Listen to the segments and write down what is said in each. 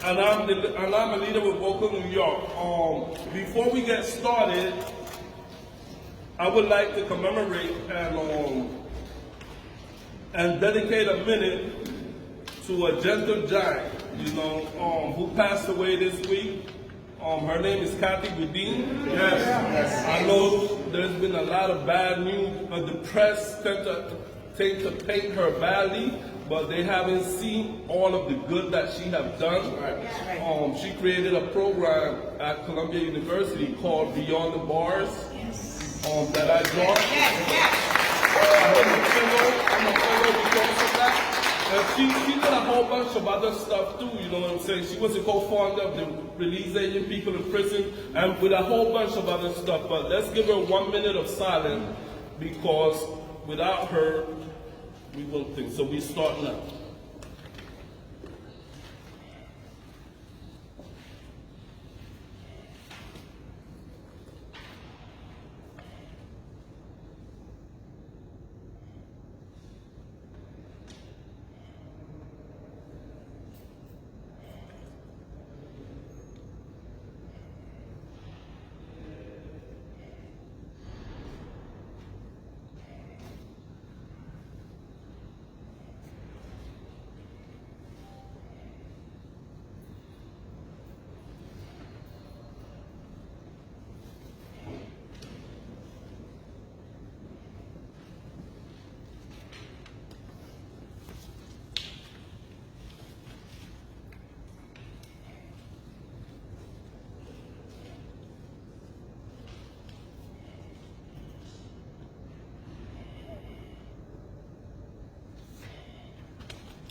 and I'm a leader with Wrongful, New York. Before we get started, I would like to commemorate and dedicate a minute to a gentle giant, who passed away this week. Her name is Kathy Redeem. Yes. I know there's been a lot of bad news. The press tend to paint her badly, but they haven't seen all of the good that she has done. She created a program at Columbia University called Beyond the Bars that I joined. I'm a fellow because of that. And she did a whole bunch of other stuff too, you know what I'm saying? She was a co-founder of the Release Asian People in Prison, and with a whole bunch of other stuff. But let's give her 1 minute of silence, because without her, we won't think. So we start now.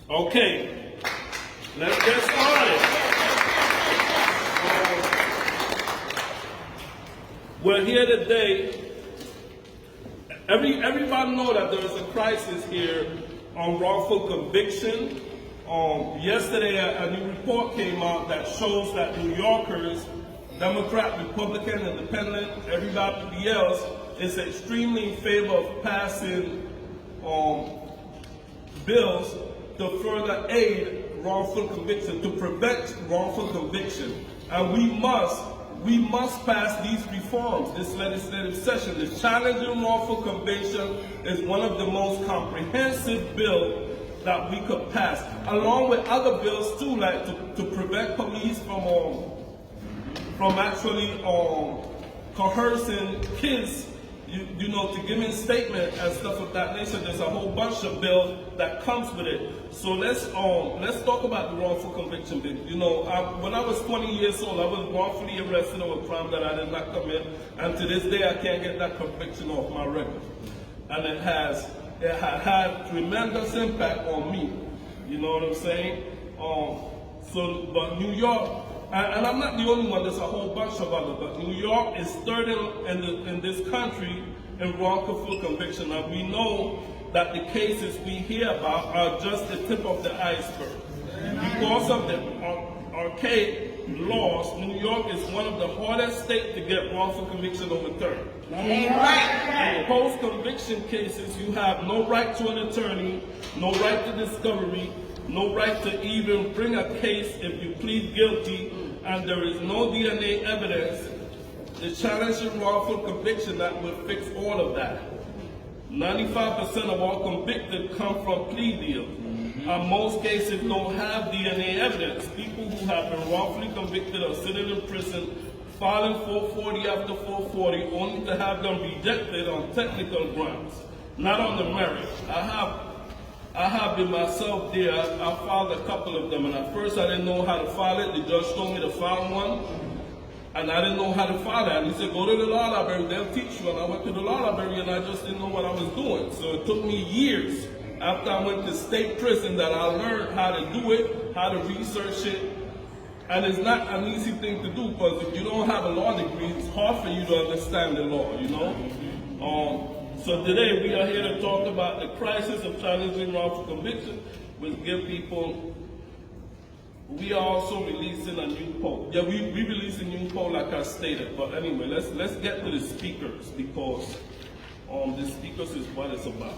Okay, let's get started. We're here today. Everybody know that there is a crisis here on wrongful conviction. Yesterday, a new report came out that shows that New Yorkers, Democrat, Republican, Independent, everybody else, is extremely in favor of passing bills to further aid wrongful conviction, to prevent wrongful conviction. And we must pass these reforms this legislative session. The challenging wrongful conviction is one of the most comprehensive bills that we could pass, along with other bills too, like to prevent police from actually coercing kids, to give in statement and stuff of that nature. There's a whole bunch of bills that comes with it. So let's talk about the wrongful conviction bill. When I was 20 years old, I was wrongfully arrested of a crime that I did not commit, and to this day I can't get that conviction off my record. And it had tremendous impact on me. You know what I'm saying? But New York, and I'm not the only one, there's a whole bunch of others, but New York is third in this country in wrongful conviction. And we know that the cases we hear about are just the tip of the iceberg. Because of the archaic laws, New York is one of the hardest states to get wrongful conviction overturned. In post-conviction cases, you have no right to an attorney, no right to discovery, no right to even bring a case if you plead guilty, and there is no DNA evidence. The challenging wrongful conviction that will fix all of that. 95% of all convicted come from plea deals. And most cases don't have DNA evidence. People who have been wrongfully convicted are sitting in prison, filing 440 after 440, only to have them rejected on technical grounds, not on the merit. I have been myself there. I filed a couple of them, and at first I didn't know how to file it. The judge told me to file one, and I didn't know how to file it. And he said, go to the law library, they'll teach you. And I went to the law library, and I just didn't know what I was doing. So it took me years after I went to state prison that I learned how to do it, how to research it. And it's not an easy thing to do, because if you don't have a law degree, it's hard for you to understand the law, So today we are here to talk about the crisis of challenging wrongful conviction, which give people. We are also releasing a new poll. Yeah, we released a new poll, like I stated. But anyway, let's get to the speakers, because the speakers is what it's about.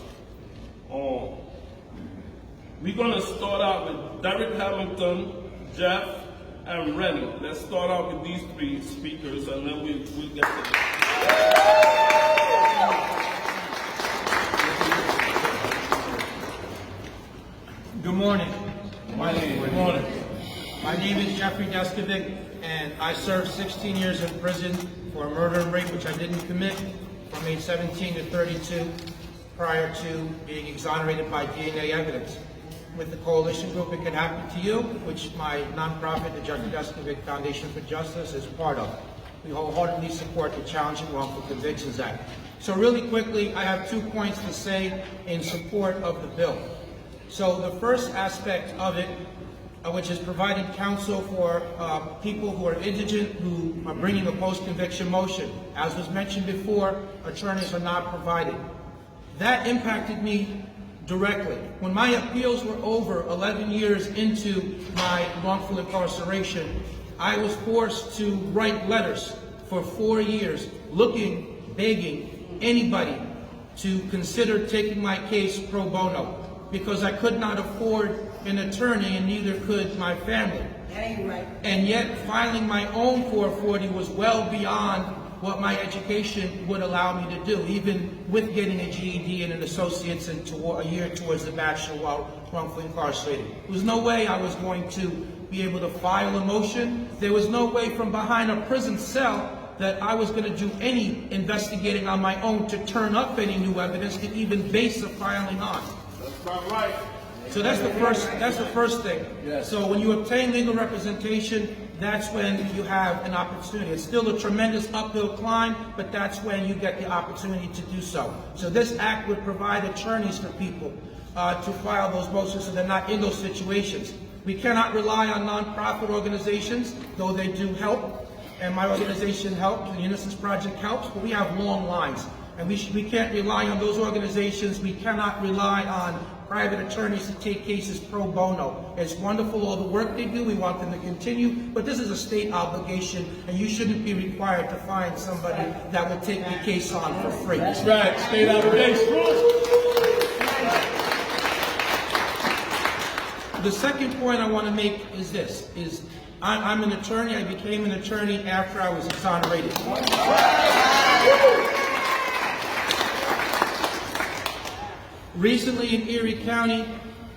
We're gonna start out with Derek Hamilton, Jeff, and ready. Let's start out with these three speakers, and then we'll get to them. Good morning. Good morning. My name is Jeffrey Deskovic, and I served 16 years in prison for a murder and rape, which I didn't commit, from age 17 to 32, prior to being exonerated by DNA evidence. With the coalition group It Can Happen to You, which my nonprofit, the Jeffrey Deskovic Foundation for Justice, is part of. We wholeheartedly support the Challenging Wrongful Convictions Act. So really quickly, I have 2 points to say in support of the bill. So the first aspect of it, which is providing counsel for people who are indigent who are bringing a post-conviction motion. As was mentioned before, attorneys are not provided. That impacted me directly. When my appeals were over 11 years into my wrongful incarceration, I was forced to write letters for 4 years looking, begging anybody to consider taking my case pro bono, because I could not afford an attorney and neither could my family. And yet filing my own 440 was well beyond what my education would allow me to do, even with getting a GED and an associate's and a year towards the bachelor while wrongfully incarcerated. There was no way I was going to be able to file a motion. There was no way from behind a prison cell that I was going to do any investigating on my own to turn up any new evidence to even base a filing on. That's not right. So that's the first thing. Yes. So when you obtain legal representation, that's when you have an opportunity. It's still a tremendous uphill climb, but that's when you get the opportunity to do so. So this act would provide attorneys for people to file those motions so they're not in those situations. We cannot rely on nonprofit organizations, though they do help, and my organization helps, the Innocence Project helps, but we have long lines. And we can't rely on those organizations. We cannot rely on private attorneys to take cases pro bono. It's wonderful all the work they do. We want them to continue, but this is a state obligation, and you shouldn't be required to find somebody that will take the case on for free. That's right, state obligation. The second point I want to make is this: I'm an attorney. I became an attorney after I was exonerated. Recently in Erie County,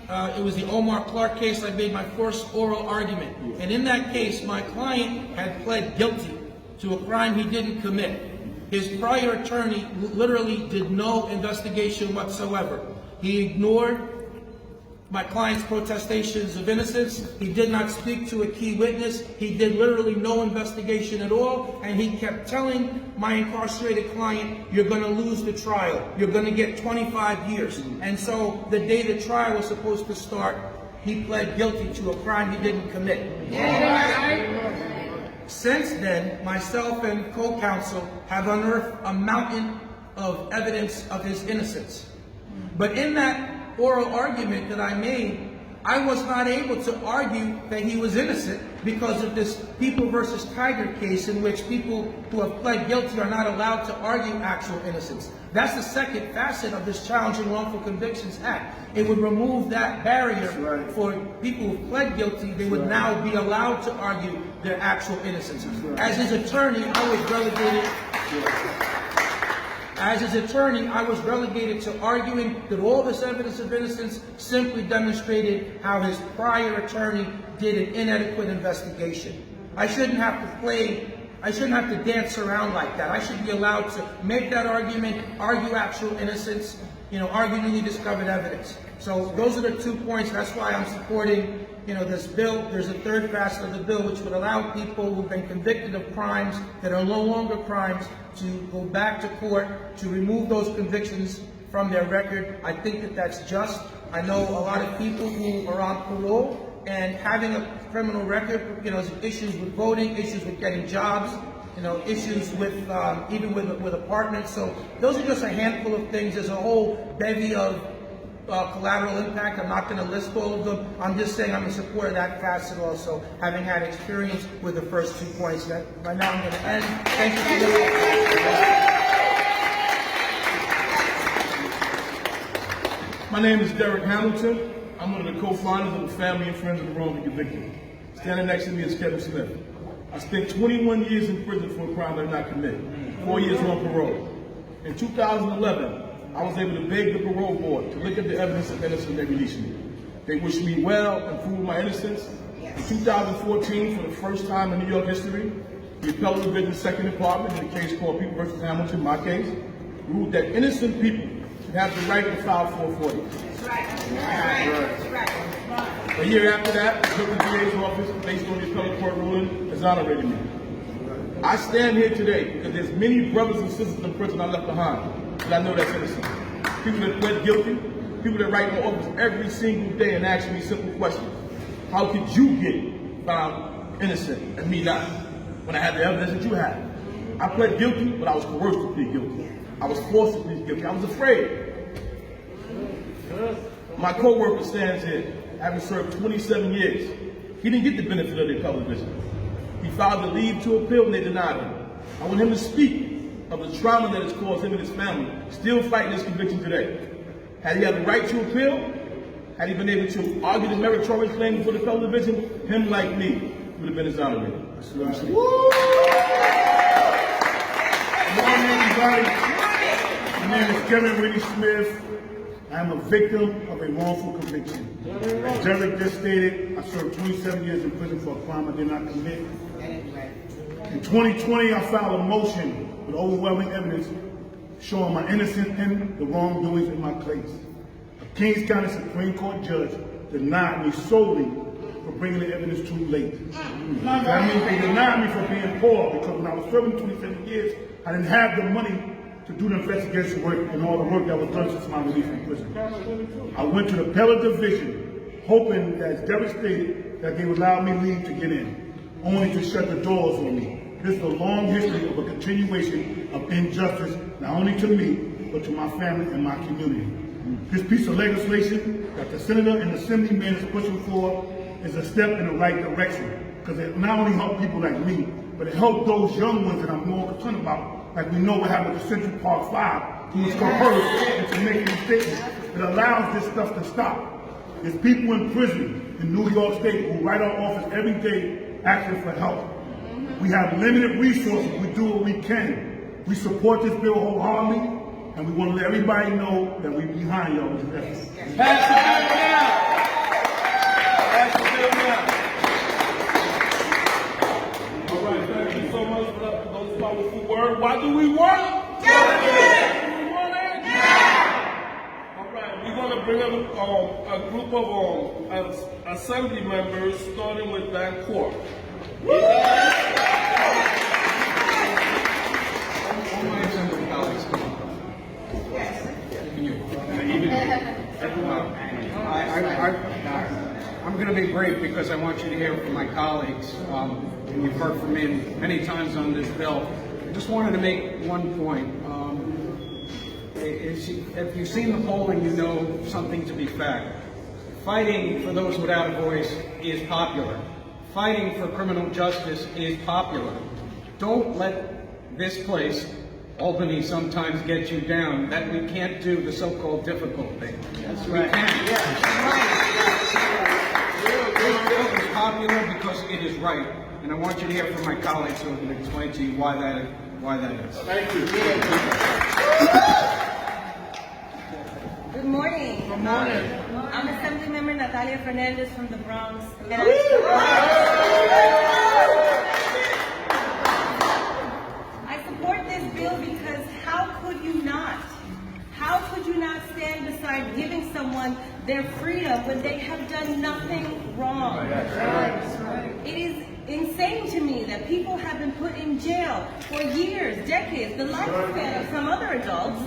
it was the Omar Clark case. I made my first oral argument. And in that case, my client had pled guilty to a crime he didn't commit. His prior attorney literally did no investigation whatsoever. He ignored my client's protestations of innocence. He did not speak to a key witness. He did literally no investigation at all. And he kept telling my incarcerated client, you're going to lose the trial. You're going to get 25 years. And so the day the trial was supposed to start, he pled guilty to a crime he didn't commit. Since then, myself and co-counsel have unearthed a mountain of evidence of his innocence. But in that oral argument that I made, I was not able to argue that he was innocent because of this People versus Tiger case in which people who have pled guilty are not allowed to argue actual innocence. That's the second facet of this Challenging Wrongful Convictions Act. It would remove that barrier for people who pled guilty. They would now be allowed to argue their actual innocence. As his attorney, I was relegated. As his attorney, I was relegated to arguing that all this evidence of innocence simply demonstrated how his prior attorney did an inadequate investigation. I shouldn't have to dance around like that. I should be allowed to make that argument, argue actual innocence, argue newly discovered evidence. So those are the 2 points. That's why I'm supporting, this bill. There's a third facet of the bill which would allow people who've been convicted of crimes that are no longer crimes to go back to court, to remove those convictions from their record. I think that that's just. I know a lot of people who are on parole and having a criminal record, issues with voting, issues with getting jobs, issues with even with apartments. So those are just a handful of things. There's a whole bevy of collateral impact. I'm not going to list all of them. I'm just saying I'm in support of that facet also, having had experience with the first 2 points. Right now I'm going to end. Thank you for listening. My name is Derek Hamilton. I'm one of the co-founders of the Family and Friends of the Wrongfully Convicted. Standing next to me is Kevin Smith. I spent 21 years in prison for a crime I did not commit. 4 years on parole. In 2011, I was able to beg the parole board to look at the evidence of innocence and they released me. They wished me well and proved my innocence. In 2014, for the first time in New York history, the Appellate Division Second Department, in a case called People v. Hamilton, my case, ruled that innocent people should have the right to file 440. That's right. A year after that, the DA's office, based on the appellate court ruling, exonerated me. I stand here today because there's many brothers and sisters in prison I left behind, but I know that's innocent. People that pled guilty, people that write in my office every single day and ask me simple questions. How could you get found innocent and me not, when I had the evidence that you had? I pled guilty, but I was coerced to plead guilty. I was forced to plead guilty. I was afraid. My co-worker stands here, having served 27 years. He didn't get the benefit of the appellate division. He filed the leave to appeal and they denied him. I want him to speak of the trauma that has caused him and his family, still fighting his conviction today. Had he had the right to appeal, had he been able to argue the meritorious claim before the appellate division, him like me would have been exonerated. That's what I'm saying. Good morning, everybody. My name is Kevin Whitney Smith. I am a victim of a wrongful conviction. As Derek just stated, I served 27 years in prison for a crime I did not commit. In 2020, I filed a motion with overwhelming evidence showing my innocence in the wrongdoings in my case. A Kings County Supreme Court judge denied me solely for bringing the evidence too late. That means they denied me for being poor because when I was serving 27 years, I didn't have the money to do the investigation work and all the work that was done since my release from prison. I went to the appellate division hoping, as Derek stated, that they would allow me leave to get in, only to shut the doors on me. This is a long history of a continuation of injustice, not only to me, but to my family and my community. This piece of legislation that the Senator and Assemblyman is pushing for is a step in the right direction, because it not only helps people like me, but it helps those young ones that I'm more concerned about. Like we know what happened with Central Park 5, who was coerced into making a statement that allows this stuff to stop. There's people in prison in New York State who write our office every day asking for help. We have limited resources. We do what we can. We support this bill wholeheartedly, and we want to let everybody know that we're behind y'all with this effort. Pass the bill now. Pass the bill now. All right, thank you so much for those powerful words. Why do we want justice? Do we want it? Yeah. All right, we're going to bring up a group of assembly members, starting with Van Court. I'm going to be brief because I want you to hear from my colleagues, and you've heard from me many times on this bill. I just wanted to make one point. If you've seen the polling, you know something to be fact. Fighting for those without a voice is popular. Fighting for criminal justice is popular. Don't let this place, Albany, sometimes get you down, that we can't do the so-called difficult thing. That's right. We can. This bill is popular because it is right. And I want you to hear from my colleagues who can explain to you why that is. Thank you. Good morning. Good morning. I'm Assemblymember Natalia Fernandez from the Bronx. And I support this bill because how could you not? How could you not stand beside giving someone their freedom when they have done nothing wrong? It is insane to me that people have been put in jail for years, decades, the lifespan of some other adults,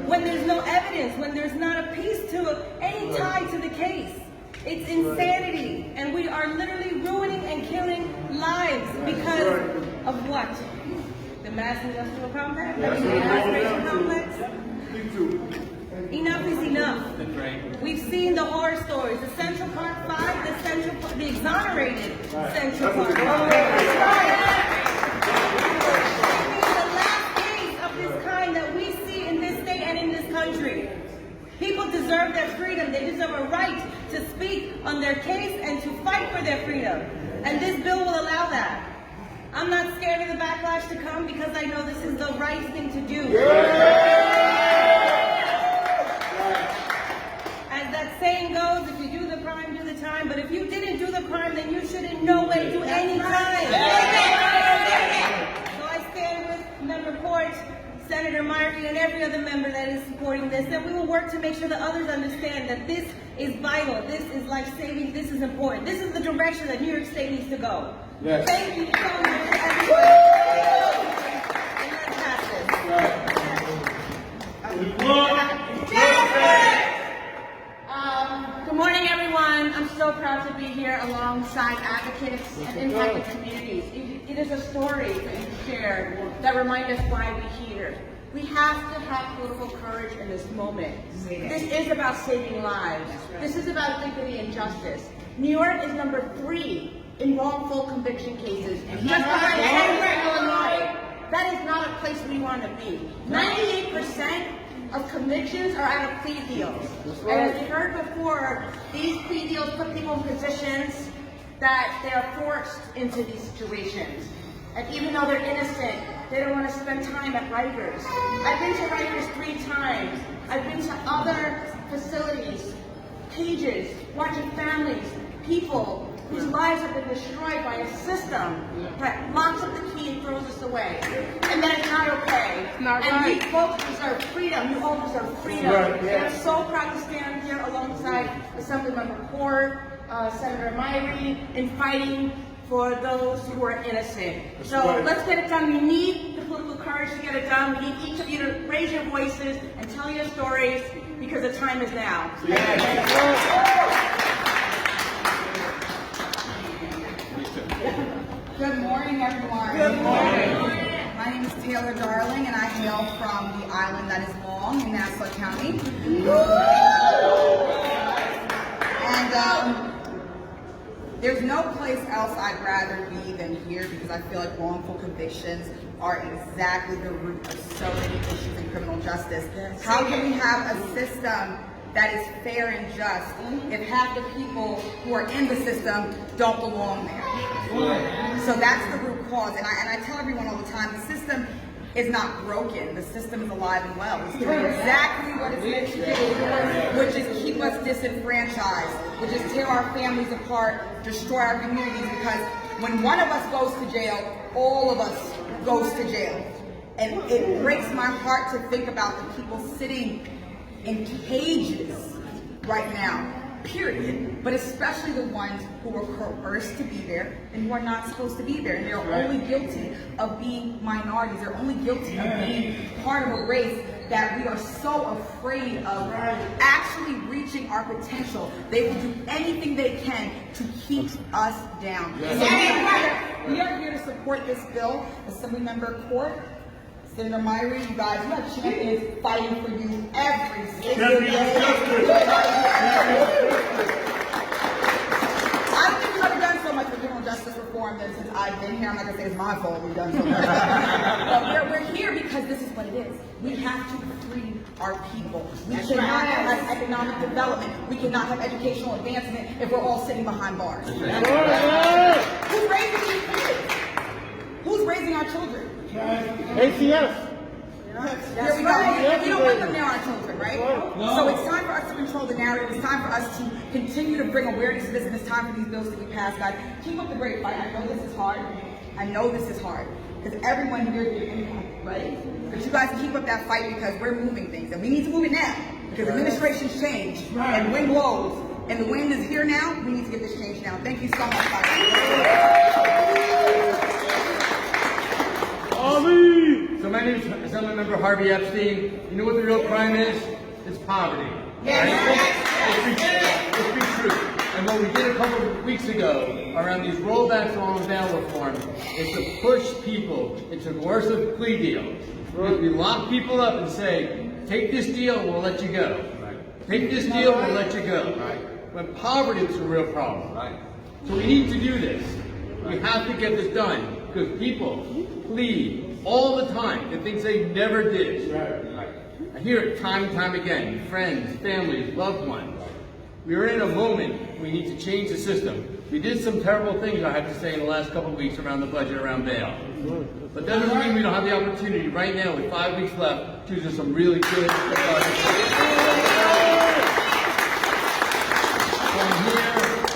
when there's no evidence, when there's not a piece to any tie to the case. It's insanity, and we are literally ruining and killing lives because of what? The mass industrial complex? The incarceration complex? Enough is enough. We've seen the horror stories. The Central Park 5, the exonerated Central Park 5. The last case of this kind that we see in this state and in this country. People deserve their freedom. They deserve a right to speak on their case and to fight for their freedom. And this bill will allow that. I'm not scared of the backlash to come because I know this is the right thing to do. As that saying goes, if you do the crime, do the time. But if you didn't do the crime, then you should in no way do any time. So I stand with Member Port, Senator Myrie, and every other member that is supporting this, and we will work to make sure that others understand that this is vital, this is life-saving, this is important. This is the direction that New York State needs to go. Yes. Thank you so much to everyone. And let's pass this. Good morning, everyone. I'm so proud to be here alongside advocates and impacted communities. It is a story that you shared that reminds us why we're here. We have to have political courage in this moment. This is about saving lives. This is about dignity and justice. New York is number 3 in wrongful conviction cases. Just behind Illinois. That is not a place we want to be. 98% of convictions are out of plea deals. And as we heard before, these plea deals put people in positions that they are forced into these situations. And even though they're innocent, they don't want to spend time at Rikers. I've been to Rikers 3 times. I've been to other facilities, cages, watching families, people whose lives have been destroyed by a system that locks up the key and throws us away. And that is not okay. And we folks deserve freedom. You all deserve freedom. And I'm so proud to stand here alongside Assemblymember Port, Senator Myrie, in fighting for those who are innocent. So let's get it done. We need the political courage to get it done. We need each of you to raise your voices and tell your stories because the time is now. Good morning, everyone. Good morning. My name is Taylor Darling, and I hail from the island that is long in Nassau County. And there's no place else I'd rather be than here because I feel like wrongful convictions are exactly the root of so many issues in criminal justice. How can we have a system that is fair and just if half the people who are in the system don't belong there? So that's the root cause. And I tell everyone all the time, the system is not broken. The system is alive and well. It's doing exactly what it's meant to do, which is keep us disenfranchised, which is tear our families apart, destroy our communities, because when one of us goes to jail, all of us goes to jail. And it breaks my heart to think about the people sitting in cages right now, period, but especially the ones who are coerced to be there and who are not supposed to be there. And they're only guilty of being minorities. They're only guilty of being part of a race that we are so afraid of actually reaching our potential. They will do anything they can to keep us down. So we are here to support this bill. Assemblymember Court, Senator Myrie, you guys, you have champions fighting for you every single day. I don't think we've ever done so much for criminal justice reform than since I've been here. I'm not going to say it's my fault we've done so much. But we're here because this is what it is. We have to free our people. We cannot have economic development. We cannot have educational advancement if we're all sitting behind bars. Who's raising these kids? Who's raising our children? ACS. Here we go. We don't want them near our children, right? So it's time for us to control the narrative. It's time for us to continue to bring awareness to this, and it's time for these bills to be passed, guys. Keep up the great fight. I know this is hard. I know this is hard. Because everyone here is impacted, right? But you guys keep up that fight because we're moving things. And we need to move it now. Because administrations change. And the wind blows. And the wind is here now. We need to get this change now. Thank you so much, guys. So my name is Assemblymember Harvey Epstein. You know what the real crime is? It's poverty. Right? Let's be true. And what we did a couple of weeks ago around these rollbacks on bail reform is to push people into coercive plea deals. We lock people up and say, take this deal, we'll let you go. Take this deal, we'll let you go. When poverty is a real problem. So we need to do this. We have to get this done because people plead all the time the things they never did. I hear it time and time again. Friends, families, loved ones. We are in a moment we need to change the system. We did some terrible things, I have to say, in the last couple of weeks around the budget, around bail. But that doesn't mean we don't have the opportunity right now, with 5 weeks left, to do some really good From here,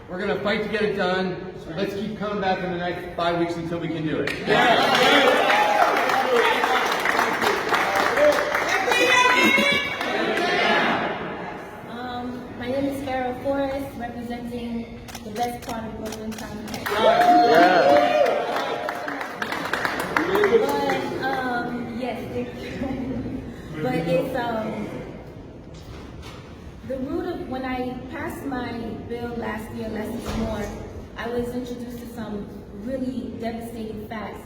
we're going to fight to get it done. So let's keep coming back in the next 5 weeks until we can do it. My name is Farrah Forrest, representing the best part of Brooklyn County. Yes, thank you. But it's the root of when I passed my bill last year, less is more, I was introduced to some really devastating facts.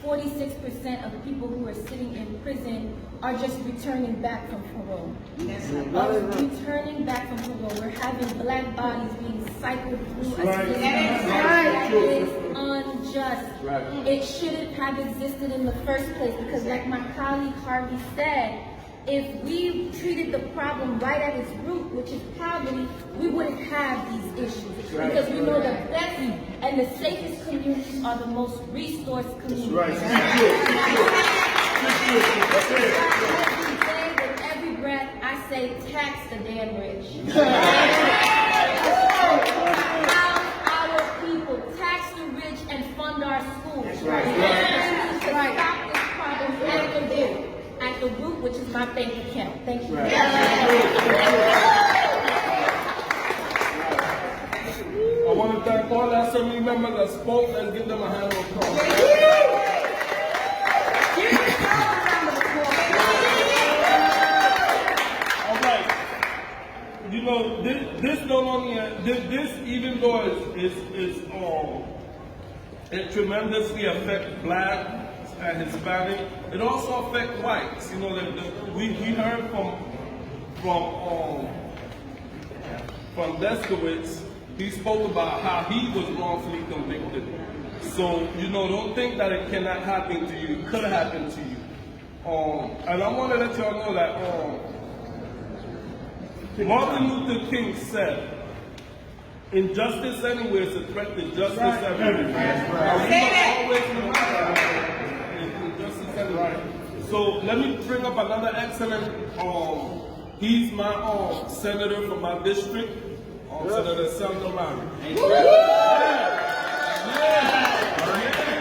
46% of people who are sitting in prison are just returning back from parole. Returning back from parole. We're having black bodies being cycled through a system that is unjust. It shouldn't have existed in the first place because, like my colleague Harvey said, if we treated the problem right at its root, which is poverty, we wouldn't have these issues. Because we know the best and the safest communities are the most resourced communities. Every day, with every breath, I say, tax the damn rich. House our people, tax the rich, and fund our schools. Stop this problem at the root, which is my bank account. Thank you. I want to thank all the assembly members that spoke. Let's give them a hand of applause. All right. You know, this not only this even though it tremendously affects black and Hispanic, it also affects whites. You know, we heard from Deskowitz. He spoke about how he was wrongfully convicted. So, you know, don't think that it cannot happen to you. It could happen to you. And I want to let y'all know that Martin Luther King said, injustice anywhere is a threat to justice everywhere. So let me bring up another excellent, he's my senator from my district, Senator Sandra Mary.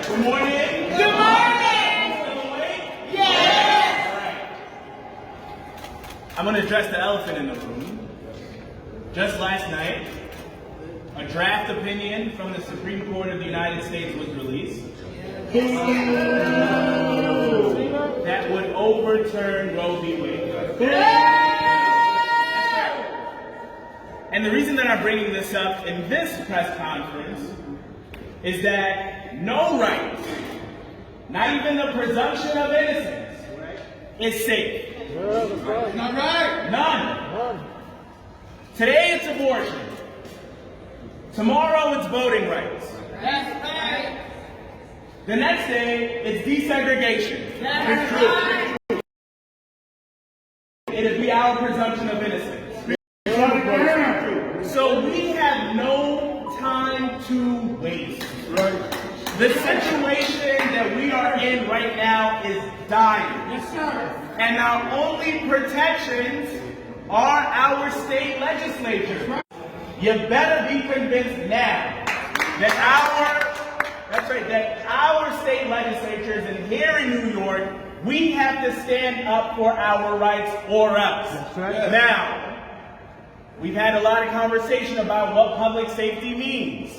Good morning. Good morning. Yes. I'm going to address the elephant in the room. Just last night, a draft opinion from the Supreme Court of the United States was released that would overturn Roe v. Wade. And the reason that I'm bringing this up in this press conference is that no right, not even the presumption of innocence, is safe. Not right. None. Today it's abortion. Tomorrow it's voting rights. That's right. The next day it's desegregation. That's right. It'll be our presumption of innocence. So we have no time to waste. The situation that we are in right now is dire. Yes, sir. And our only protections are our state legislatures. You better be convinced now that our state legislatures, and here in New York, we have to stand up for our rights or else. That's right. Now, we've had a lot of conversation about what public safety means.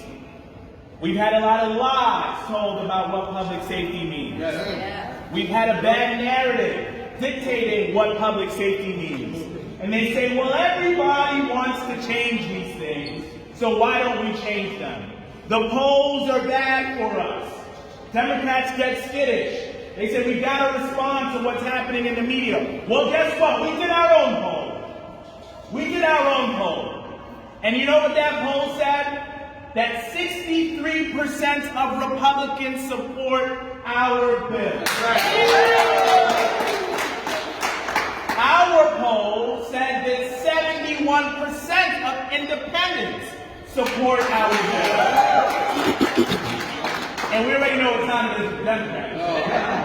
We've had a lot of lies told about what public safety means. Yes. We've had a bad narrative dictating what public safety means. And they say, well, everybody wants to change these things, so why don't we change them? The polls are bad for us. Democrats get skittish. They say, we've got to respond to what's happening in the media. Well, guess what? We did our own poll. And you know what that poll said? That 63% of Republicans support our bill. Our poll said that 71% of independents support our bill. And we already know what time it is with Democrats,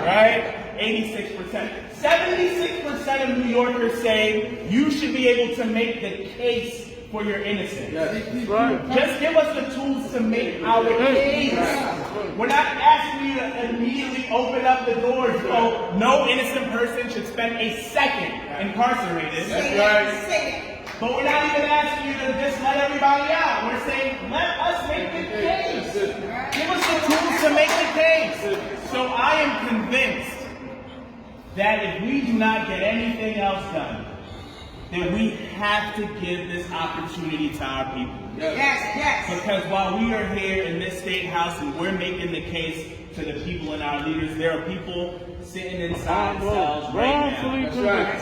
right? 86%. 76% of New Yorkers say you should be able to make the case for your innocence. Yes. Right. Just give us the tools to make our case. We're not asking you to immediately open up the doors. So no innocent person should spend a second incarcerated. That's right. But we're not even asking you to just let everybody out. We're saying, let us make the case. Give us the tools to make the case. So I am convinced that if we do not get anything else done, then we have to give this opportunity to our people. Yes. Because while we are here in this state house and we're making the case to the people and our leaders, there are people sitting inside cells right now. That's right.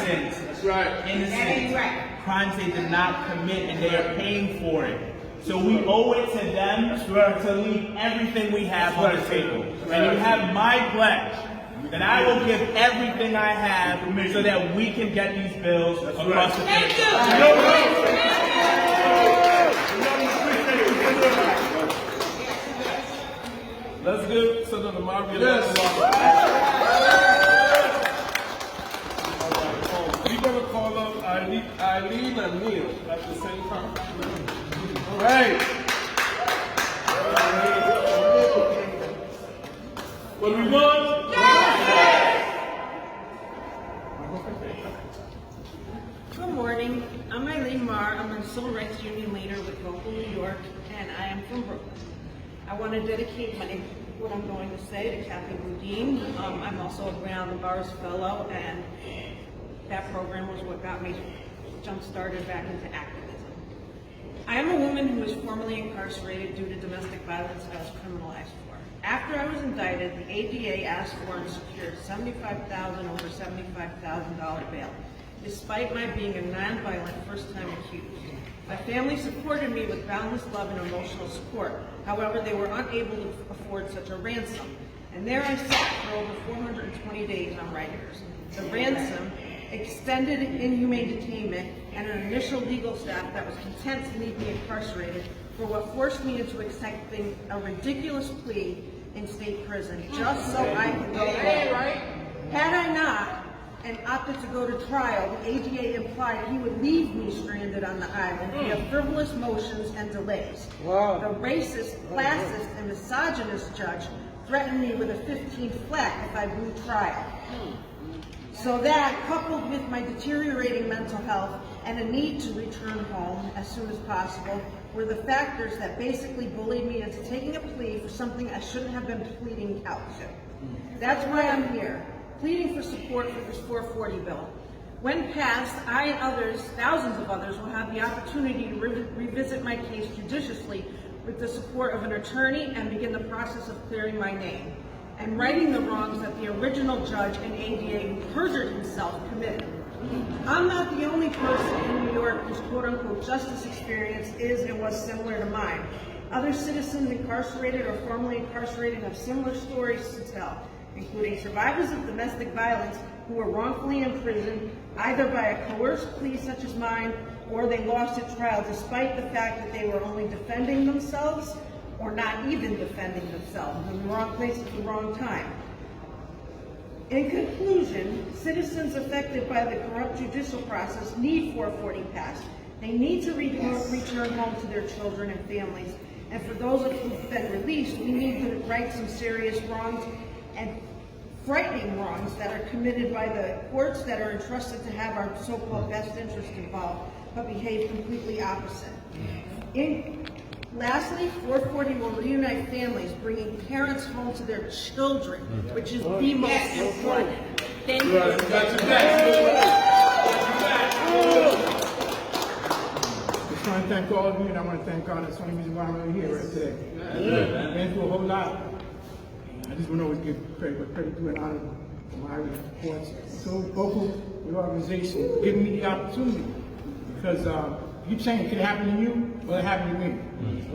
Innocent. That's right. Innocent. Crimes they did not commit and they are paying for it. So we owe it to them to leave everything we have on the table. And you have my pledge that I will give everything I have so that we can get these bills across the finish line. Let's give Senator Margaret We're going to call up Eileen and Neil at the same time. All right. What do we want? Good morning. I'm Eileen Marr. I'm a Civil Rights Union leader with Wrongful, New York, and I am from Brooklyn. I want to dedicate what I'm going to say to Kathy Boudin. I'm also a Brown and Bars Fellow, and that program was what got me jump-started back into activism. I am a woman who was formerly incarcerated due to domestic violence I was criminalized for. After I was indicted, the ADA asked for and secured $75,000 over $75,000 bail, despite my being a nonviolent first-time accused. My family supported me with boundless love and emotional support. However, they were unable to afford such a ransom. And there I sat for over 420 days on Rikers. The ransom, extended inhumane detainment, and an initial legal staff that was content to leave me incarcerated for what forced me into accepting a ridiculous plea in state prison, just so I could go home. Had I not, and opted to go to trial, the ADA implied he would leave me stranded on the island via frivolous motions and delays. Wow. The racist, classist, and misogynist judge threatened me with a 15th flat if I blew trial. So that, coupled with my deteriorating mental health and a need to return home as soon as possible, were the factors that basically bullied me into taking a plea for something I shouldn't have been pleading out to. That's why I'm here, pleading for support for this 440 bill. When passed, I and others, thousands of others, will have the opportunity to revisit my case judiciously with the support of an attorney and begin the process of clearing my name and righting the wrongs that the original judge and ADA who perjured himself committed. I'm not the only person in New York whose quote-unquote justice experience is and was similar to mine. Other citizens incarcerated or formerly incarcerated have similar stories to tell, including survivors of domestic violence who were wrongfully imprisoned either by a coerced plea such as mine, or they lost at trial despite the fact that they were only defending themselves or not even defending themselves in the wrong place at the wrong time. In conclusion, citizens affected by the corrupt judicial process need 440 passed. They need to return home to their children and families. And for those who've been released, we need to right some serious wrongs and frightening wrongs that are committed by the courts that are entrusted to have our so-called best interest involved, but behave completely opposite. Lastly, 440 will reunite families, bringing parents home to their children, which is the most important. Thank you. I want to thank all of you, and I want to thank God. That's the only reason why I'm really here right today. I've been through a whole lot. I just want to always give credit to and honor to my reports. So vocal with organizations for giving me the opportunity, because you keep saying it could happen to you, well, it happened to me.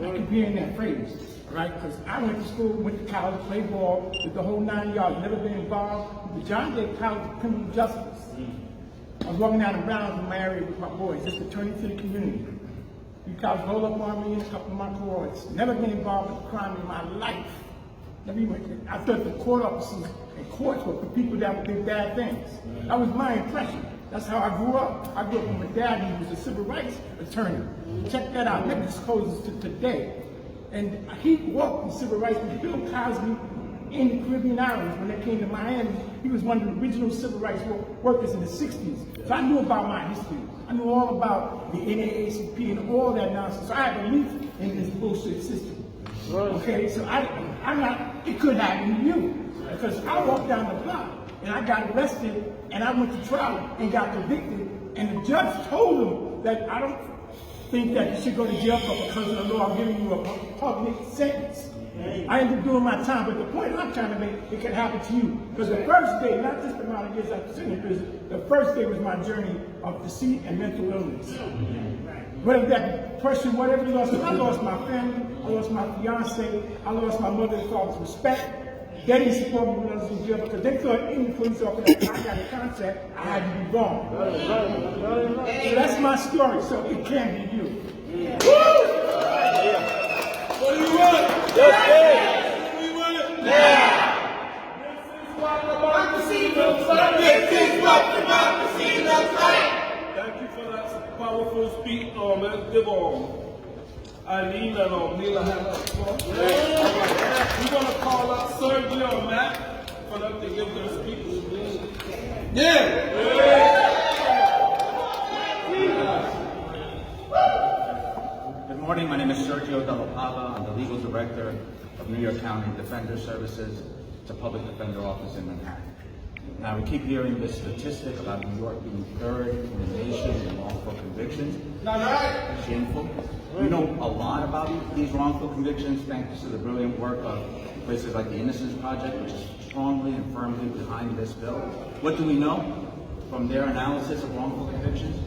I keep hearing that phrase, right? Because I went to school, went to college, played ball, with the whole 9 yards, never been involved with the John Day College of Criminal Justice. I was walking down the grounds in my area with my boys, just returning to the community. You guys roll up on me and a couple of my cohorts. Never been involved with crime in my life. Never even, I thought the court officers and courts were for people that did bad things. That was my impression. That's how I grew up. I grew up with my dad, he was a civil rights attorney. Check that out. Never discloses to today. And he worked in civil rights with Bill Cosby in the Caribbean Islands when they came to Miami. He was one of the original civil rights workers in the 60s. So I knew about my history. I knew all about the NAACP and all that nonsense. So I had belief in this bullshit system. Okay, so I'm not, it could happen to you. Because I walked down the block and I got arrested and I went to trial and got convicted. And the judge told him that I don't think that you should go to jail because of the law. I'm giving you a public sentence. I ended up doing my time, but the point I'm trying to make, it can happen to you. Because the first day, not just the amount of years I've sitting in prison, the first day was my journey of deceit and mental illness. Whether that depression, whatever you lost, I lost my family, I lost my fiance, I lost my mother and father's respect. They didn't support me when I was in jail because they thought any police officer that I got in contact, I had to be wrong. So that's my story, so it can't be you. What do you want? Yes, we want it now. This is what democracy looks like. This is what democracy looks like. Thank you for that powerful speech, man. Give on. Eileen and Neil have that floor. We're going to call up Sergio and Matt for them to give their speeches. Good morning. My name is Sergio Della Pava. I'm the legal director of New York County Defender Services. It's a public defender office in Manhattan. Now, we keep hearing this statistic about New York being third in the nation in wrongful convictions. It's shameful. We know a lot about these wrongful convictions thanks to the brilliant work of places like the Innocence Project, which is strongly and firmly behind this bill. What do we know from their analysis of wrongful convictions?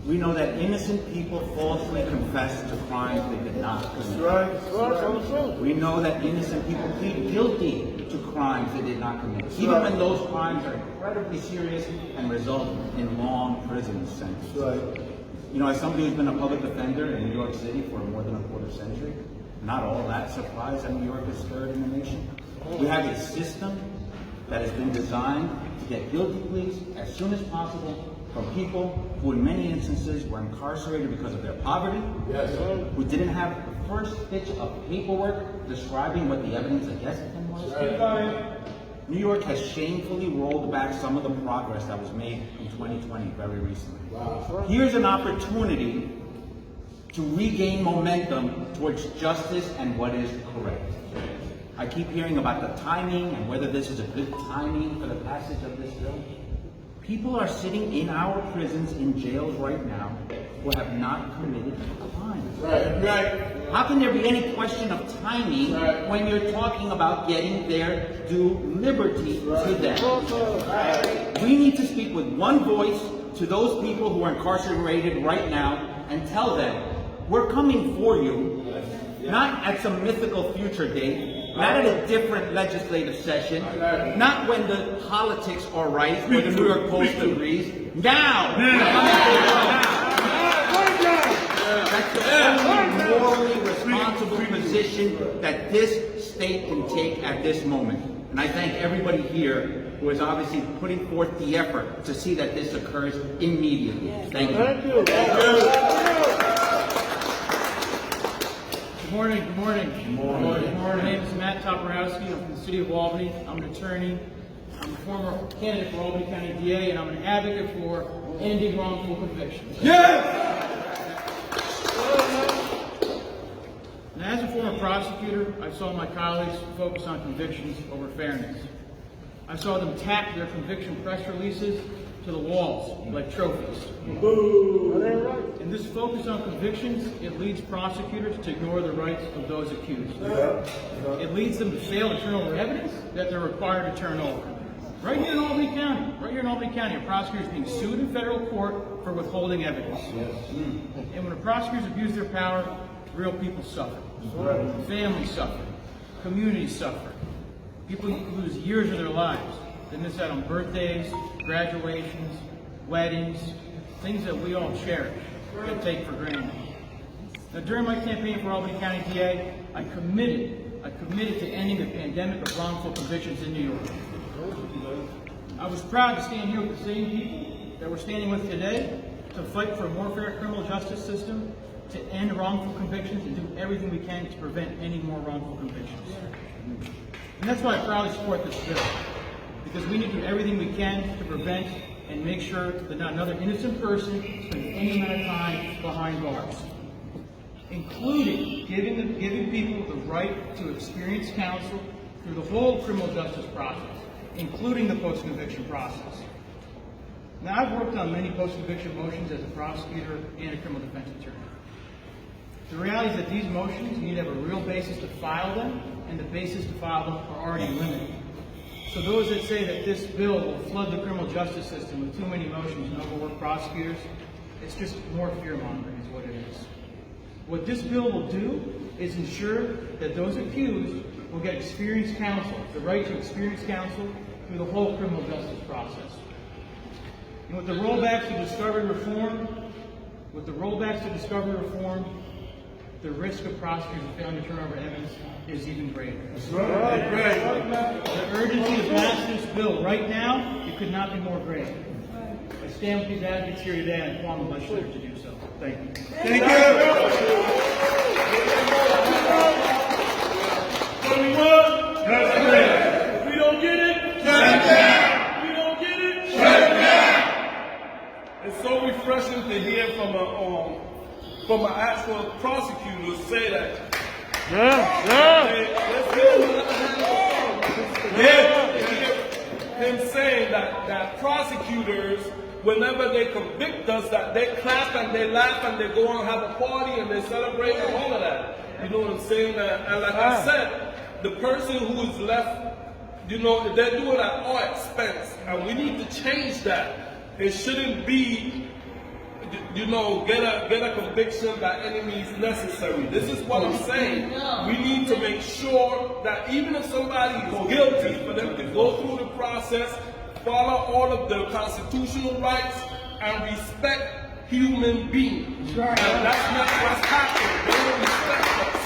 We know that innocent people falsely confess to crimes they did not commit. That's right. We know that innocent people plead guilty to crimes they did not commit, even when those crimes are incredibly serious and result in long prison sentences. Right. You know, as somebody who's been a public defender in New York City for more than a quarter century, not all that surprised that New York is third in the nation. We have a system that has been designed to get guilty pleas as soon as possible from people who in many instances were incarcerated because of their poverty, who didn't have the first stitch of paperwork describing what the evidence against them was. New York has shamefully rolled back some of the progress that was made in 2020 very recently. Here's an opportunity to regain momentum towards justice and what is correct. I keep hearing about the timing and whether this is a good timing for the passage of this bill. People are sitting in our prisons, in jails right now, who have not committed crimes. Right. How can there be any question of timing when you're talking about getting their due liberty to them? We need to speak with one voice to those people who are incarcerated right now and tell them, we're coming for you, not at some mythical future date, not at a different legislative session, not when the politics are right, or the New York Post agrees. Now! That's the only morally responsible position that this state can take at this moment. And I thank everybody here who is obviously putting forth the effort to see that this occurs immediately. Thank you. Good morning. Good morning. Good morning. My name is Matt Toporowski. I'm from the city of Albany. I'm an attorney. I'm a former candidate for Albany County DA, and I'm an advocate for ending wrongful convictions. And as a former prosecutor, I saw my colleagues focus on convictions over fairness. I saw them tack their conviction press releases to the walls like trophies. And this focus on convictions, it leads prosecutors to ignore the rights of those accused. It leads them to fail to turn over evidence that they're required to turn over. Right here in Albany County, a prosecutor is being sued in federal court for withholding evidence. And when the prosecutors abuse their power, real people suffer. Families suffer. Communities suffer. People lose years of their lives. They miss out on birthdays, graduations, weddings, things that we all cherish and take for granted. Now, during my campaign for Albany County DA, I committed to ending the pandemic of wrongful convictions in New York. I was proud to stand here with the same people that we're standing with today to fight for a more fair criminal justice system, to end wrongful convictions, and do everything we can to prevent any more wrongful convictions. And that's why I proudly support this bill, because we need to do everything we can to prevent and make sure that not another innocent person spends any amount of time behind bars, including giving people the right to experience counsel through the whole criminal justice process, including the post-conviction process. Now, I've worked on many post-conviction motions as a prosecutor and a criminal defense attorney. The reality is that these motions, you need to have a real basis to file them, and the basis to file them are already limited. So those that say that this bill will flood the criminal justice system with too many motions and overwork prosecutors, it's just more fear-mongering is what it is. What this bill will do is ensure that those accused will get experienced counsel, the right to experienced counsel through the whole criminal justice process. And with the rollbacks to discovery reform, the risk of prosecutors failing to turn over evidence is even greater. The urgency to pass this bill right now, it could not be more great. I stand with these advocates here today and I call on the legislature to do so. Thank you. Thank you. If we don't get it, shut it down. If we don't get it, shut it down. It's so refreshing to hear from an actual prosecutor say that. Let's hear him saying that prosecutors, whenever they convict us, that they clap and they laugh and they go and have a party and they celebrate and all of that. You know what I'm saying? And like I said, the person who is left, you know, they're doing it at our expense. And we need to change that. It shouldn't be, you know, get a conviction by any means necessary. This is what I'm saying. We need to make sure that even if somebody is guilty, for them to go through the process, follow all of the constitutional rights, and respect human beings. And that's not what's happening. They don't respect us.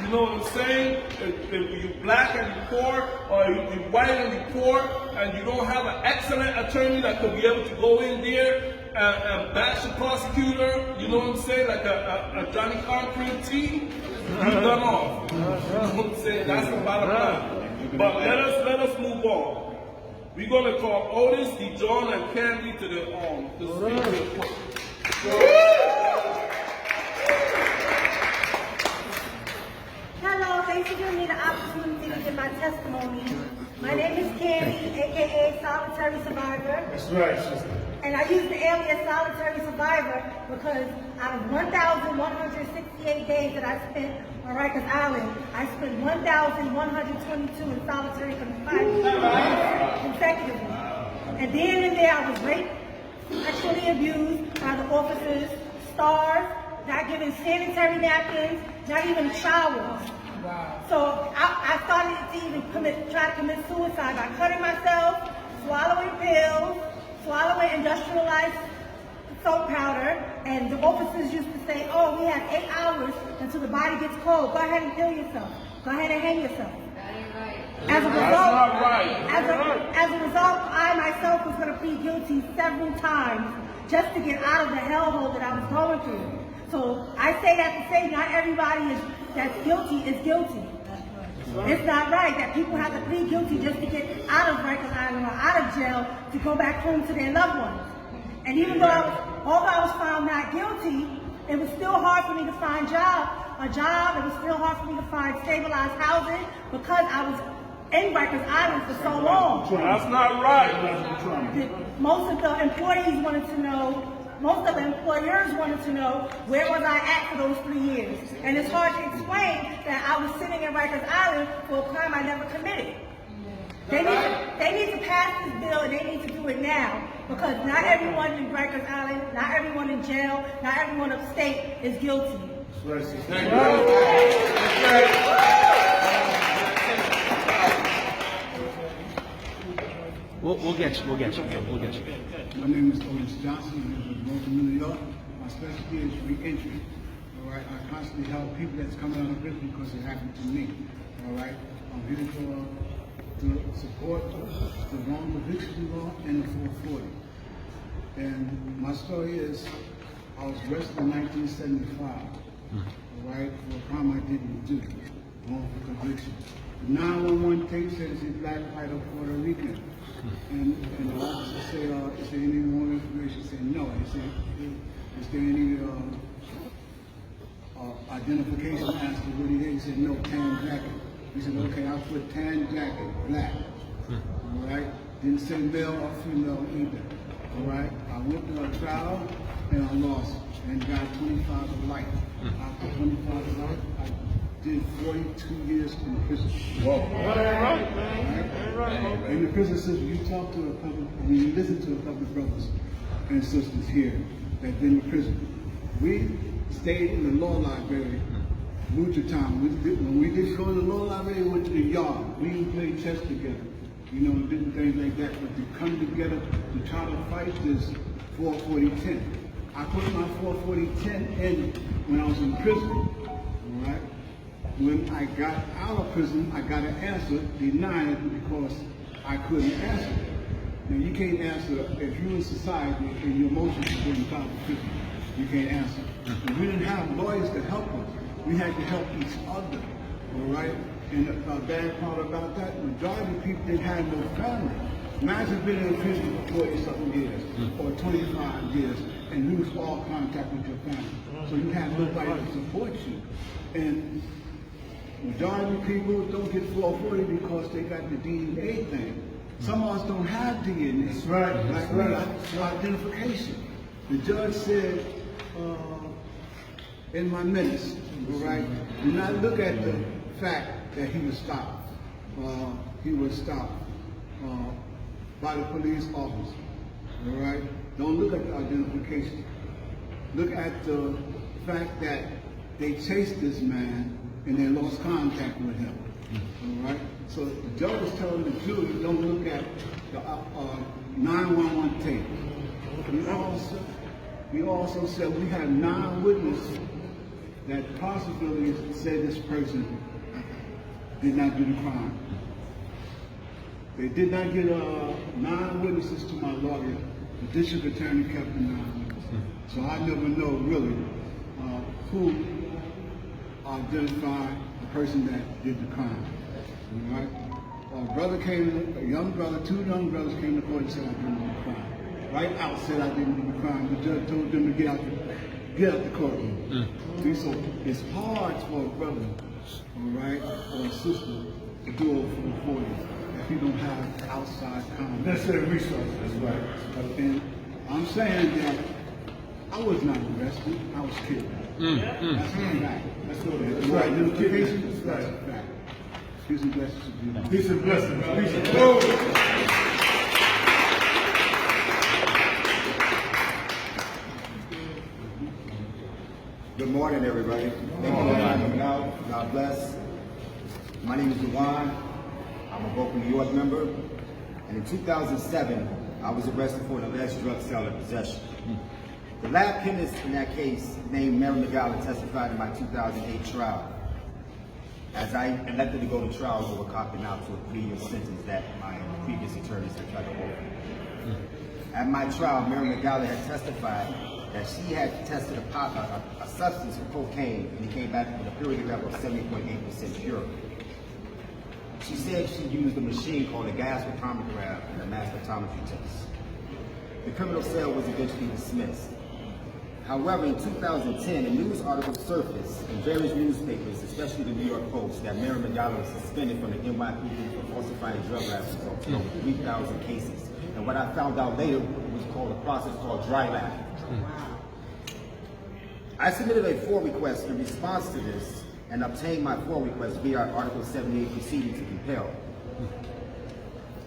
You know what I'm saying? If you're black and you're poor, or you're white and you're poor, and you don't have an excellent attorney that could be able to go in there and bash the prosecutor, you know what I'm saying, like a Johnny Concrete team, you done off. You know what I'm saying? That's the bottom line. But let us move on. We're going to call Otis, DeJohn, and Candy to the speak real quick. Hello, thanks for giving me the opportunity to give my testimony. My name is Candy, aka Solitary Survivor. That's right, sister. And I use the alias Solitary Survivor because out of 1,168 days that I spent on Rikers Island, I spent 1,122 in solitary confinement consecutively. And then and there I was raped, sexually abused by the officers, starved, not given sanitary napkins, not even showers. Wow. So I started to even try to commit suicide by cutting myself, swallowing pills, swallowing industrialized soap powder, and the officers used to say, oh, we have 8 hours until the body gets cold. Go ahead and kill yourself. Go ahead and hang yourself. That ain't right. As a result, I myself was going to plead guilty several times just to get out of the hellhole that I was going through. So I say that to say not everybody that's guilty is guilty. It's not right that people have to plead guilty just to get out of Rikers Island or out of jail to go back home to their loved ones. And even though although I was found not guilty, it was still hard for me to find a job. It was still hard for me to find stabilized housing because I was in Rikers Island for so long. That's not right. Most of the employees wanted to know, most of the employers wanted to know where was I at for those 3 years. And it's hard to explain that I was sitting in Rikers Island for a crime I never committed. They need to pass this bill and they need to do it now because not everyone in Rikers Island, not everyone in jail, not everyone upstate is guilty. We'll get you. My name is Otis Johnson. I live in Baltimore, New York. My specialty is reentry. All All right, I constantly help people that's coming out of prison because it happened to me. All right, I'm here to support the wrongful conviction law and the 440. And my story is, I was arrested in 1975. All right, for a crime I didn't do, wrongful conviction. The 911 tape says he's black, white, or Puerto Rican. And the officer said, is there any more information? He said, no. He said, is there any identification as to what he did? He said, no, tan jacket. He said, okay, I'll put tan jacket, black. All right? Didn't say male or female either. All right? I went to a trial and I lost and got 25 to life. After 25 to life, I did 42 years in prison. Whoa. Right? In the prison system, you talk to a couple, you listen to a couple of brothers and sisters here that been in prison. We stayed in the law library most of the time. When we didn't go to the law library, we went to the yard. We even played chess together. You know, different things like that. But to come together to try to fight this 440-10. I put my 440-10 in when I was in prison. All right? When I got out of prison, I got an answer denying it because I couldn't answer it. Now, you can't answer if you're in society and your emotions are being caught in prison. You can't answer. And we didn't have lawyers to help us. We had to help each other. All right? And the bad part about that, majority of people didn't have no family. Imagine being in prison for 40-something years or 25 years and lose all contact with your family. So you have nobody to support you. And majority of people don't get 440 because they got the DNA thing. Some of us don't have DNA. That's right. Like identification. The judge said in my minutes, all right, do not look at the fact that he was stopped. He was stopped by the police officer. All right? Don't look at the identification. Look at the fact that they chased this man and they lost contact with him. All right? So the judge is telling the jury, don't look at the 911 tape. We also said we have 9 witnesses that possibly said this person did not do the crime. They did not get 9 witnesses to my lawyer. The district attorney kept the 9 witnesses. So I never know really who identified the person that did the crime. All right? A brother came, a young brother, 2 young brothers came to court and said I didn't do the crime. Right out said I didn't do the crime. The judge told them to get out the courtroom. See, so it's hard for a brother, all right, or a sister to do over 440 if you don't have outside comment. Necessary resources. That's right. And I'm saying that I was not arrested, I was killed. That's a fact. That's what it is. Right. Identification, that's a fact. Peace and blessings to you. Peace and blessings. Peace and blessings. Good morning, everybody. Thank you for coming out. God bless. My name is Dewan. I'm a Brooklyn, New York member. And in 2007, I was arrested for an alleged drug seller possession. The lab chemist in that case, named Mary McGowan, testified in my 2008 trial. As I elected to go to trial over copping out to a 3-year sentence that my previous attorneys had tried to hold. At my trial, Mary McGowan had testified that she had tested a substance for cocaine and it came back with a purity level of 70.8% pure. She said she used a machine called a gas spectrometer and a mass spectrometry test. The criminal cell was eventually dismissed. However, in 2010, a news article surfaced in various newspapers, especially the New York Post, that Mary McGowan was suspended from the NYPD for falsifying drug lab results in over 3,000 cases. And what I found out later was called a process called dry lab. I submitted a FOIA request in response to this and obtained my FOIA request via Article 78 proceeding to compel.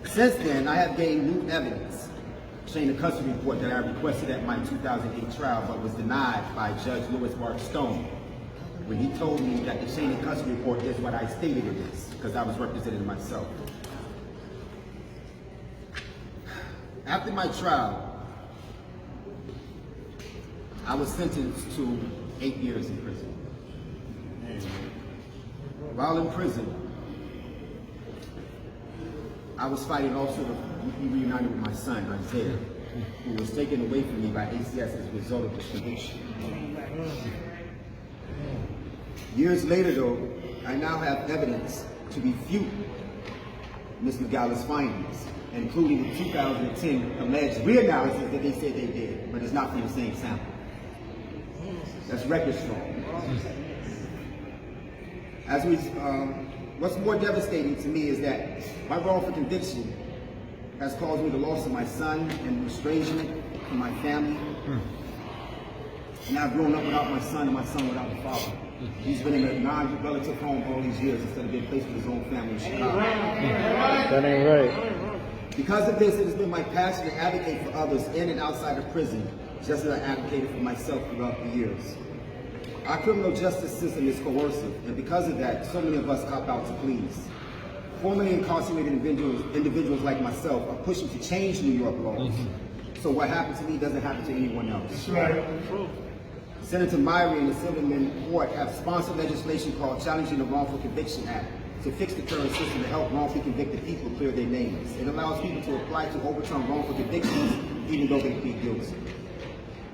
Since then, I have gained new evidence, chain of custody report that I requested at my 2008 trial but was denied by Judge Louis Mark Stone when he told me that the chain of custody report is what I stated it is because I was representing myself. After my trial, I was sentenced to 8 years in prison. While in prison, I was fighting also to be reunited with my son, Isaiah, who was taken away from me by ACS as a result of this conviction. Years later, though, I now have evidence to refute Ms. McGowan's findings, including the 2010 alleged reanalysis that they said they did, but it's not from the same sample. That's record strong. What's more devastating to me is that my wrongful conviction has caused me the loss of my son and estrangement from my family. And I've grown up without my son and my son without the father. He's been in a non-relative home all these years instead of being placed with his own family in Chicago. That ain't right. Because of this, it has been my passion to advocate for others in and outside of prison, just as I advocated for myself throughout the years. Our criminal justice system is coercive, and because of that, so many of us cop out to please. Formerly incarcerated individuals like myself are pushing to change New York laws. So what happened to me doesn't happen to anyone else. That's right. Senator Myrie and the Assemblyman Hort have sponsored legislation called Challenging the Wrongful Conviction Act to fix the current system to help wrongfully convicted people clear their names. It allows people to apply to overturn wrongful convictions even though they plead guilty.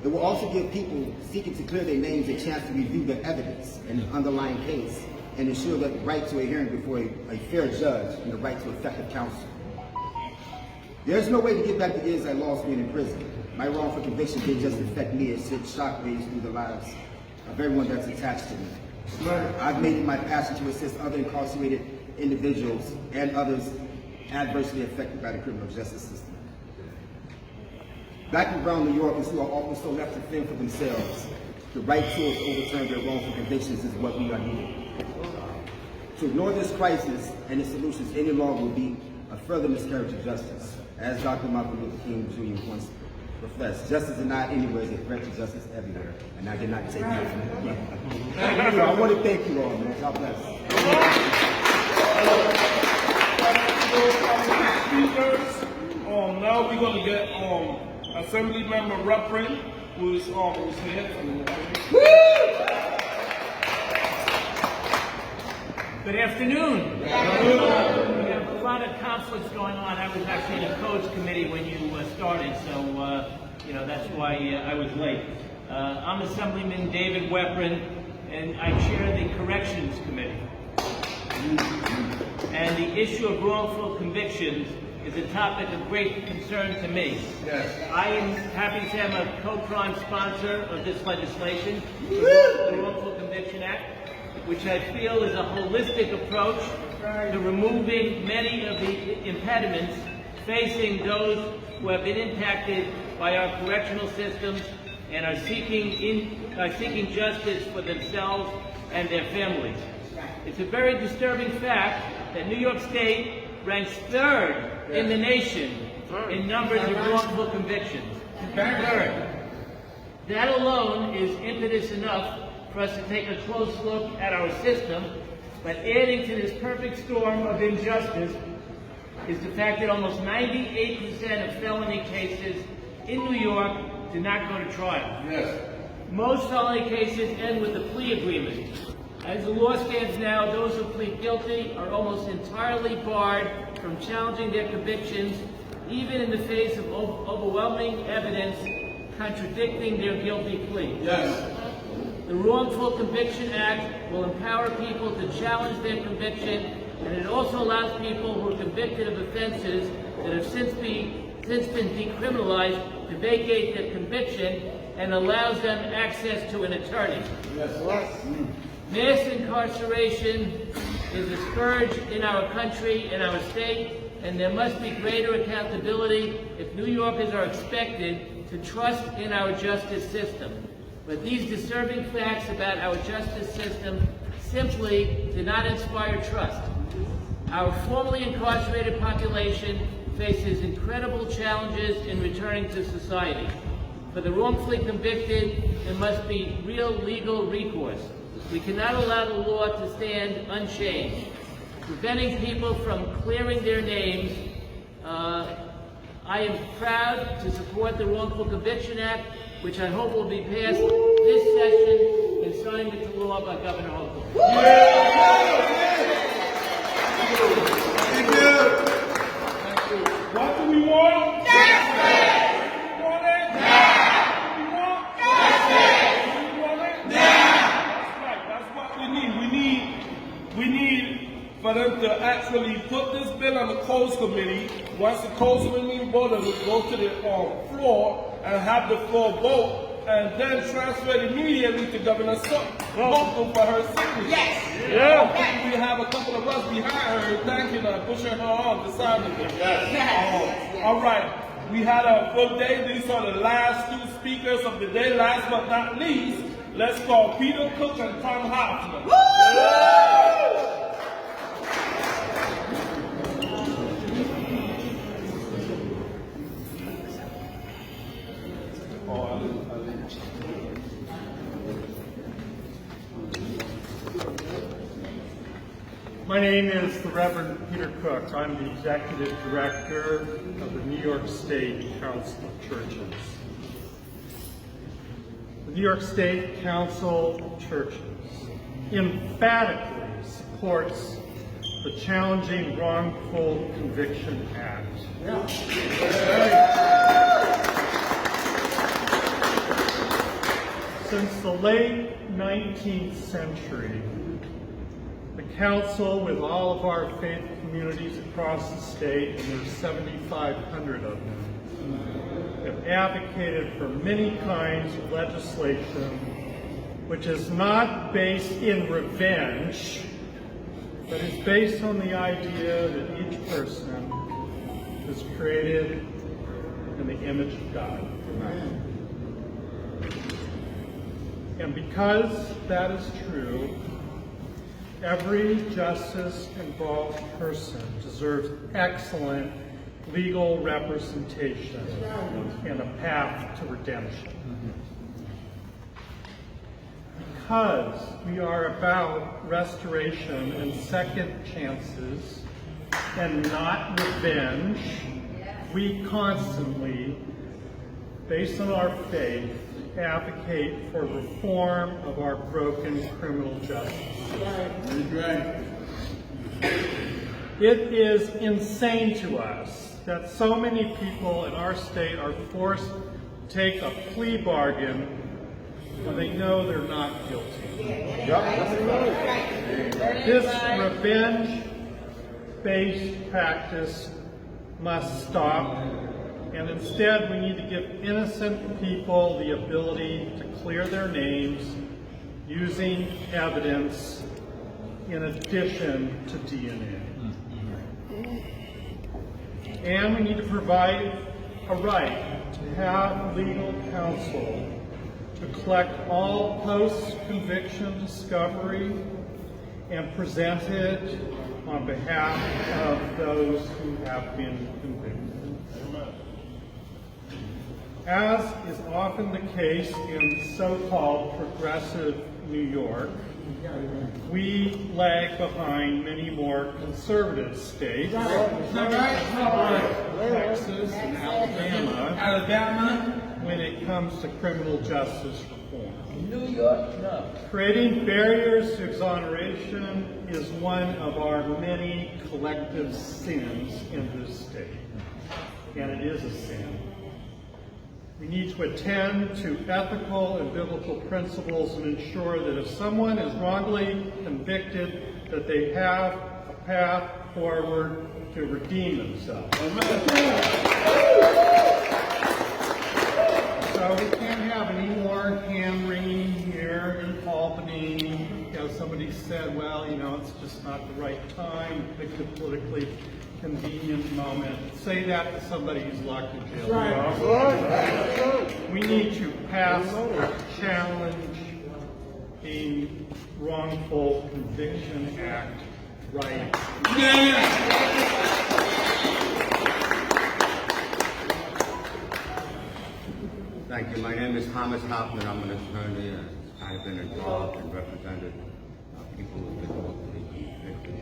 It will also give people seeking to clear their names a chance to review the evidence in the underlying case and ensure that the right to a hearing before a fair judge and the right to effective counsel. There's no way to get back the years I lost being in prison. My wrongful conviction didn't just affect me, it sent shockwaves through the lives of everyone that's attached to me. I've made it my passion to assist other incarcerated individuals and others adversely affected by the criminal justice system. Black and brown New Yorkers who are often so left to fend for themselves, the right tools to overturn their wrongful convictions is what we are needing. To ignore this crisis and its solutions any longer will be a further miscarriage of justice. As Dr. Martin Luther King Jr. once professed, justice is not anywhere, it's a threat to justice everywhere. And I did not take that from him. So I want to thank you all, man. God bless. Now we're going to get Assembly Member Ruppin, who is here. Good afternoon. We have a lot of conflicts going on. I was actually in a codes committee when you started, so that's why I was late. I'm Assemblyman David Weprin, and I chair the Corrections Committee. And the issue of wrongful convictions is a topic of great concern to me. Yes. I am happy to have a co-prime sponsor of this legislation, the Wrongful Conviction Act, which I feel is a holistic approach to removing many of the impediments facing those who have been impacted by our correctional systems and are seeking justice for themselves and their families. It's a very disturbing fact that New York State ranks third in the nation in numbers of wrongful convictions. Third. That alone is impetus enough for us to take a close look at our system, but adding to this perfect storm of injustice is the fact that almost 98% of felony cases in New York do not go to trial. Yes. Most felony cases end with a plea agreement. As the law stands now, those who plead guilty are almost entirely barred from challenging their convictions, even in the face of overwhelming evidence contradicting their guilty plea. Yes. The Wrongful Conviction Act will empower people to challenge their conviction, and it also allows people who are convicted of offenses that have since been decriminalized to vacate their conviction, and allows them access to an attorney. Yes. Mass incarceration is a scourge in our country, in our state, and there must be greater accountability if New Yorkers are expected to trust in our justice system. But these disturbing facts about our justice system simply do not inspire trust. Our formerly incarcerated population faces incredible challenges in returning to society. For the wrongfully convicted, there must be real legal recourse. We cannot allow the law to stand unchanged. Preventing people from clearing their names, I am proud to support the Wrongful Conviction Act, which I hope will be passed this session and signed into law by Governor Hochul. What do we want? Justice! We want it? Now! We want? Justice! We want it? Now! That's right. That's what we need. We need for them to actually put this bill on the Codes Committee. Once the Codes Committee voted, it will go to the floor and have the floor vote, and then transfer it immediately to Governor Hochul for her signature. Yes. Yeah. We have a couple of us behind her, thanking her, pushing her on the side of it. Yes. All right. We had a full day. These are the last two speakers of the day. Last but not least, let's call Peter Cook and Tom Hoffman. My name is the Reverend Peter Cook. I'm the Executive Director of the New York State Council of Churches. The New York State Council of Churches emphatically supports the Challenging Wrongful Conviction Act. Since the late 19th century, the Council, with all of our faith communities across the state, and there's 7,500 of them, have advocated for many kinds of legislation which is not based in revenge, but is based on the idea that each person is created in the image of God. And because that is true, every justice-involved person deserves excellent legal representation and a path to redemption. Because we are about restoration and second chances and not revenge, we constantly, based on our faith, advocate for reform of our broken criminal justice. It is insane to us that so many people in our state are forced to take a plea bargain when they know they're not guilty. This revenge-based practice must stop, and instead we need to give innocent people the ability to clear their names using evidence in addition to DNA. And we need to provide a right to have legal counsel to collect all post-conviction discovery and present it on behalf of those who have been convicted. As is often the case in so-called progressive New York, we lag behind many more conservative states, Texas and Alabama, when it comes to criminal justice reform. New York, no. Creating barriers to exoneration is one of our many collective sins in this state, and it is a sin. We need to attend to ethical and biblical principles and ensure that if someone is wrongly convicted, that they have a path forward to redeem themselves. So we can't have any more hand-wringing here in Albany. Somebody said, well, it's just not the right time, pick the politically convenient moment. Say that to somebody who's locked in jail. We need to pass or challenge the Wrongful Conviction Act right. Thank you. My name is Thomas Hoffman. I'm an attorney. I've been involved and represented people who've been wrongfully convicted.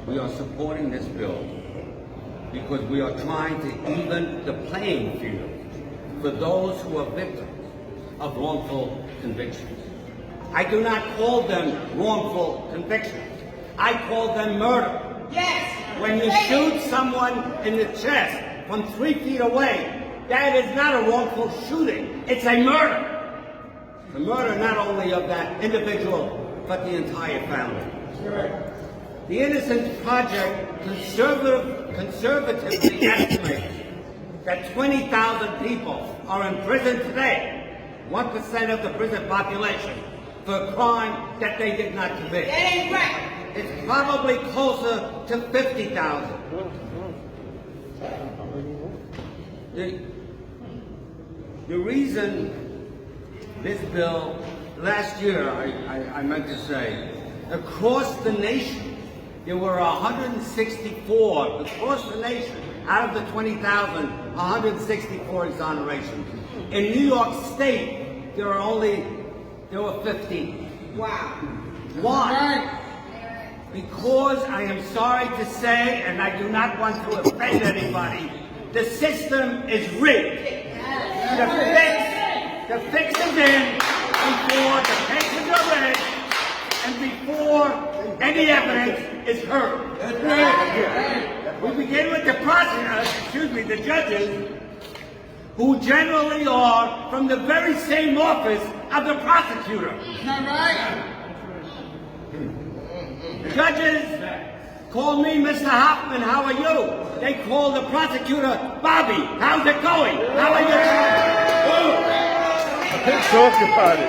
We are supporting this bill because we are trying to even the playing field for those who are victims of wrongful convictions. I do not call them wrongful convictions. I call them murder. Yes. When you shoot someone in the chest from 3 feet away, that is not a wrongful shooting. It's a murder. The murder not only of that individual, but the entire family. The Innocence Project conservatively estimates that 20,000 people are in prison today, 1% of the prison population, for a crime that they did not commit. That ain't right. It's probably closer to 50,000. The reason this bill, last year, I meant to say, across the nation, there were 164, across the nation, out of the 20,000, 164 exonerations. In New York State, there were 15. Wow. Why? Because I am sorry to say, and I do not want to offend anybody, the system is rigged. The fix is in before the cases are read and before any evidence is heard. We begin with the the judges, who generally are from the very same office of the prosecutor. The judges call me Mr. Hoffman, how are you? They call the prosecutor, Bobby, how's it going? How are you? Talk about it.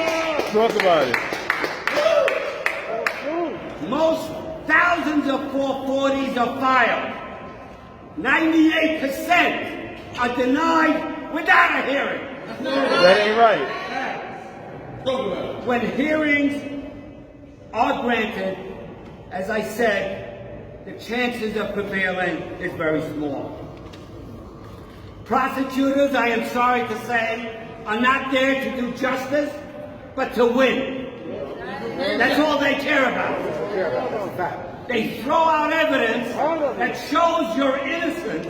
Talk about it. Most thousands of 440s are filed. 98% are denied without a hearing. That ain't right. When hearings are granted, as I said, the chances of prevailing is very small. Prosecutors, I am sorry to say, are not there to do justice, but to win. That's all they care about. They throw out evidence that shows your innocence,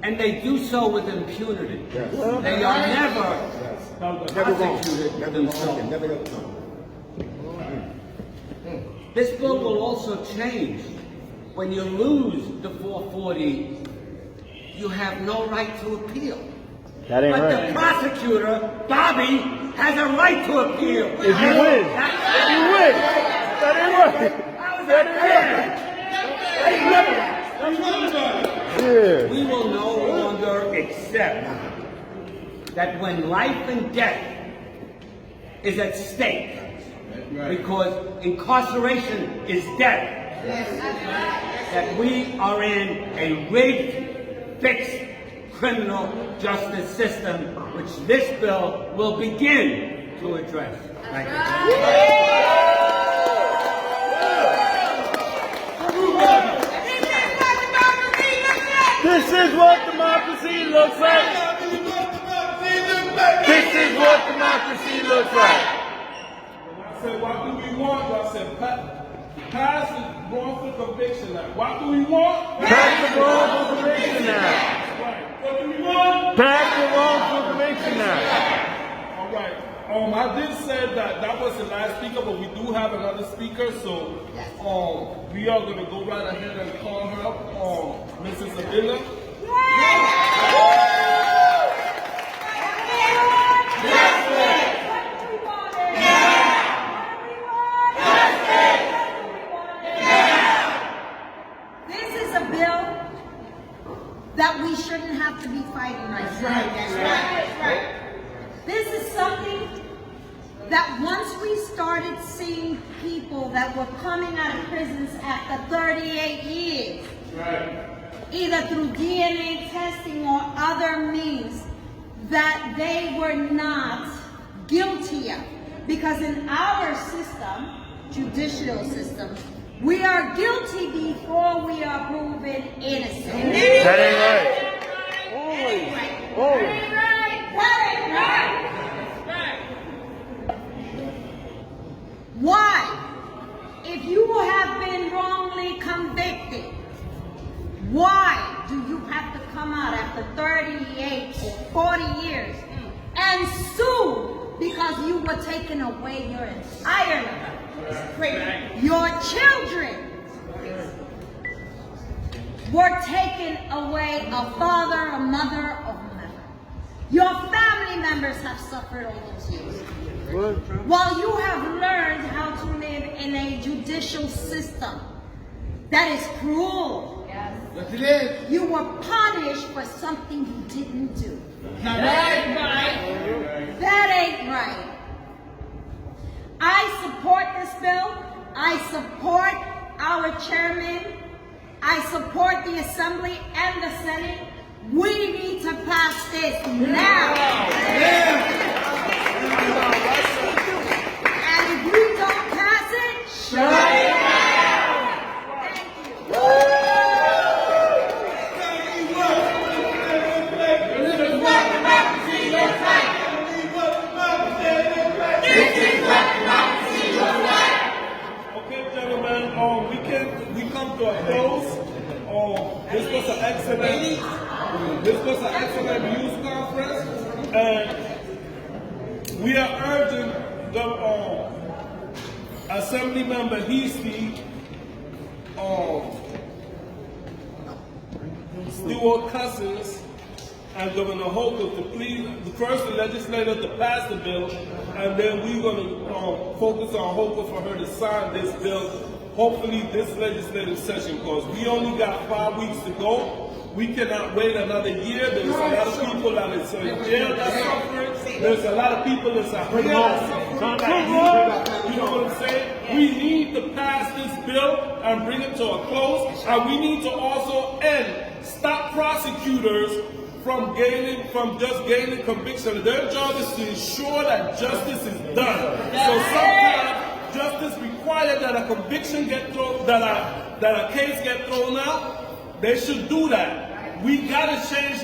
and they do so with impunity. They are never prosecuted themselves. This bill will also change. When you lose the 440, you have no right to appeal. That ain't but right. The prosecutor, Bobby, has a right to appeal. If you win. If you win. That ain't right. That ain't right. We will no longer accept that when life and death is at stake, because incarceration is death, that we are in a rigged, fixed criminal justice system, which this bill will begin to address. Thank you. This is what democracy looks like. This is what democracy looks like. I said, what do we want? I said, pass the Wrongful Conviction Act. What do we want? Pass the Wrongful Conviction Act. Right. What do we want? Pass the Wrongful Conviction Act. All right. I did say that was the last speaker, but we do have another speaker, so we are going to go right ahead and call her up, Mrs. Avila. This is a bill that we shouldn't have to be fighting right now. That's right. This is something that once we started seeing people that were coming out of prisons after 38 years, either through DNA testing or other means, that they were not guilty of. Because in our system, judicial system, we are guilty before we are proven innocent. That ain't right. Always. Why? If you have been wrongly convicted, why do you have to come out after 38 or 40 years and sue because you were taking away your entire life. Your children were taking away a father, a mother, or whomever. Your family members have suffered all those years. While you have learned how to live in a judicial system that is cruel. Yes, it is. You were punished for something you didn't do. That ain't right. That ain't right. I support this bill. I support our chairman. I support the Assembly and the Senate. We need to pass this now. And if we don't pass it, shut it down. Thank you. This is what democracy looks like. This is what democracy looks like. Okay, gentlemen, we come to a close. This was an excellent news conference, and we are urging the Assembly Member Heastie, Stewart Cousins, and Governor Hochul to please, first the legislator to pass the bill, and then we're going to focus on Hochul for her to sign this bill, hopefully this legislative session, because we only got 5 weeks to go. We cannot wait another year. There's a lot of people that is in jail that's suffering. There's a lot of people that's out here that's suffering. You know what I'm saying? We need to pass this bill and bring it to a close. And we need to also stop prosecutors from just gaining conviction. Their job is to ensure that justice is done. So sometimes justice requires that a conviction get thrown, that a case get thrown out. They should do that. We gotta change